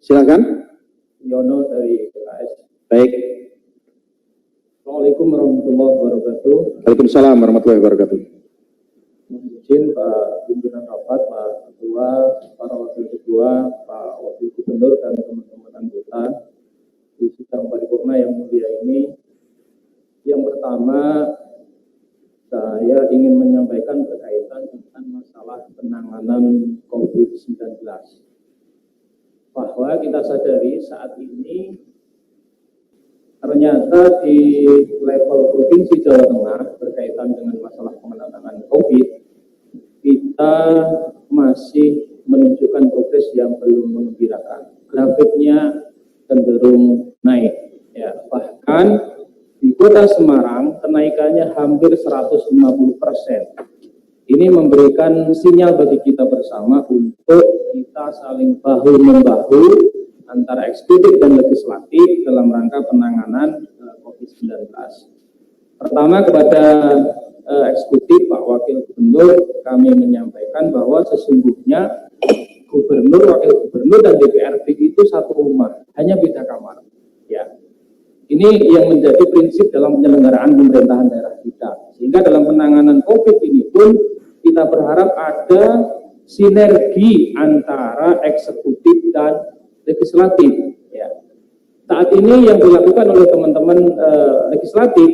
Silakan. Yono dari PKS. Baik. Assalamualaikum warahmatullahi wabarakatuh. Waalaikumsalam warahmatullahi wabarakatuh. Mohon izin Pak Pimpinan Rapat, Pak Ketua, para Wakil Ketua, Pak Wakil Gubernur dan teman-teman anggota di sidang paripurna yang mulia ini. Yang pertama, saya ingin menyampaikan berkaitan dengan masalah penanganan COVID-19. Bahwa kita sadari saat ini ternyata di level Provinsi Jawa Tengah berkaitan dengan masalah penanganan COVID, kita masih menunjukkan progres yang belum menggembirakan. Grafiknya cenderung naik. Ya, bahkan di Kota Semarang kenaikannya hampir 150%. Ini memberikan sinyal bagi kita bersama untuk kita saling bahu-membahu antara eksekutif dan legislatif dalam rangka penanganan COVID-19. Pertama kepada eksekutif Pak Wakil Gubernur, kami menyampaikan bahwa sesungguhnya Gubernur, Wakil Gubernur dan DPRD itu satu rumah, hanya beda kamar. Ya, ini yang menjadi prinsip dalam penyelenggaraan pemerintahan daerah kita. Sehingga dalam penanganan COVID ini pun kita berharap ada sinergi antara eksekutif dan legislatif. Ya. Saat ini yang dilakukan oleh teman-teman legislatif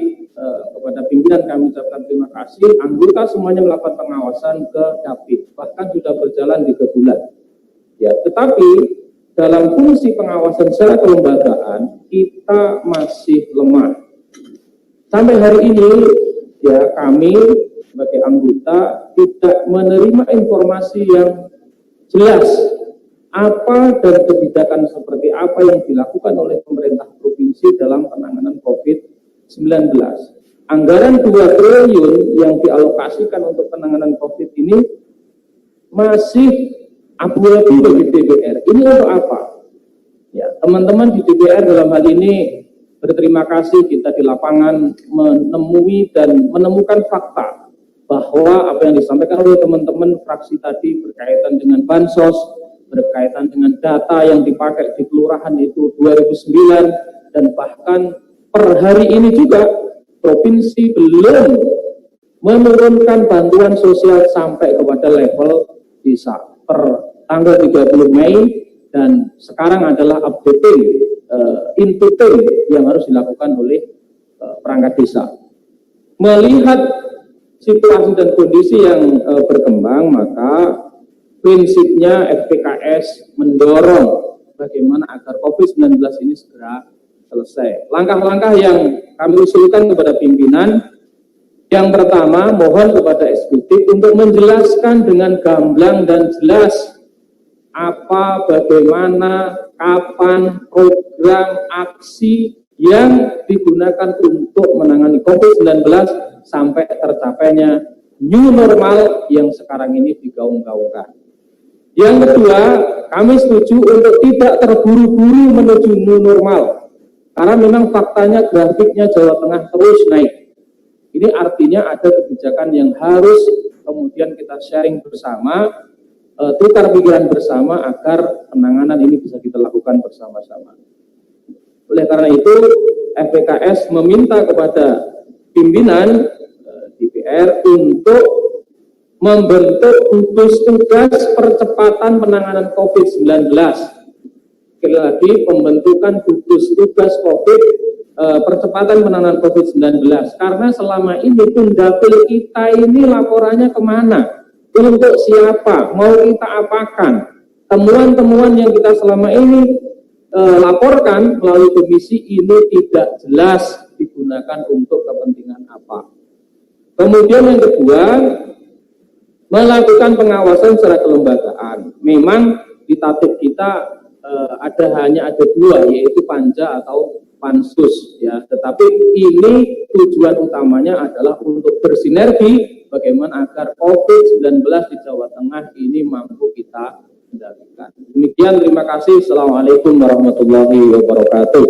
kepada pimpinan kami ucapkan terima kasih. Anggota semuanya melakukan pengawasan ke Dapil, bahkan sudah berjalan 3 bulan. Ya, tetapi dalam fungsi pengawasan secara kelembagaan kita masih lemah. Sampai hari ini ya kami sebagai anggota tidak menerima informasi yang jelas apa dan kebijakan seperti apa yang dilakukan oleh pemerintah provinsi dalam penanganan COVID-19. Anggaran 2 triliun yang dialokasikan untuk penanganan COVID ini masih abu-abu bagi DPR. Ini untuk apa? Ya, teman-teman di DPR dalam hal ini berterima kasih kita di lapangan menemui dan menemukan fakta bahwa apa yang disampaikan oleh teman-teman fraksi tadi berkaitan dengan bansos, berkaitan dengan data yang dipakai di kelurahan itu 2009, dan bahkan per hari ini juga provinsi belum menurunkan bantuan sosial sampai kepada level desa per tanggal 30 Mei, dan sekarang adalah updating inputting yang harus dilakukan oleh perangkat desa. Melihat situasi dan kondisi yang berkembang, maka prinsipnya FPKS mendorong bagaimana agar COVID-19 ini segera selesai. Langkah-langkah yang kami usulkan kepada pimpinan, yang pertama mohon kepada eksekutif untuk menjelaskan dengan gamblang dan jelas apa, bagaimana, kapan program aksi yang digunakan untuk menangani COVID-19 sampai tercapainya new normal yang sekarang ini digaung-gaungkan. Yang kedua, kami setuju untuk tidak terburu-buru menuju new normal, karena memang faktanya grafiknya Jawa Tengah terus naik. Ini artinya ada kebijakan yang harus kemudian kita sharing bersama, tukar pikiran bersama agar penanganan ini bisa kita lakukan bersama-sama. Oleh karena itu, FPKS meminta kepada pimpinan DPR untuk membentuk gugus tugas percepatan penanganan COVID-19. Sekali lagi, pembentukan gugus tugas COVID percepatan penanganan COVID-19. Karena selama ini Dapil kita ini laporannya kemana? Untuk siapa? Mau kita apakan? Temuan-temuan yang kita selama ini laporkan melalui komisi ini tidak jelas digunakan untuk kepentingan apa. Kemudian yang kedua, melakukan pengawasan secara kelembagaan. Memang di tatip kita hanya ada 2, yaitu Panja atau Pansus, ya. Tetapi ini tujuan utamanya adalah untuk bersinergi bagaimana agar COVID-19 di Jawa Tengah ini mampu kita kendalikan. Demikian, terima kasih. Assalamualaikum warahmatullahi wabarakatuh.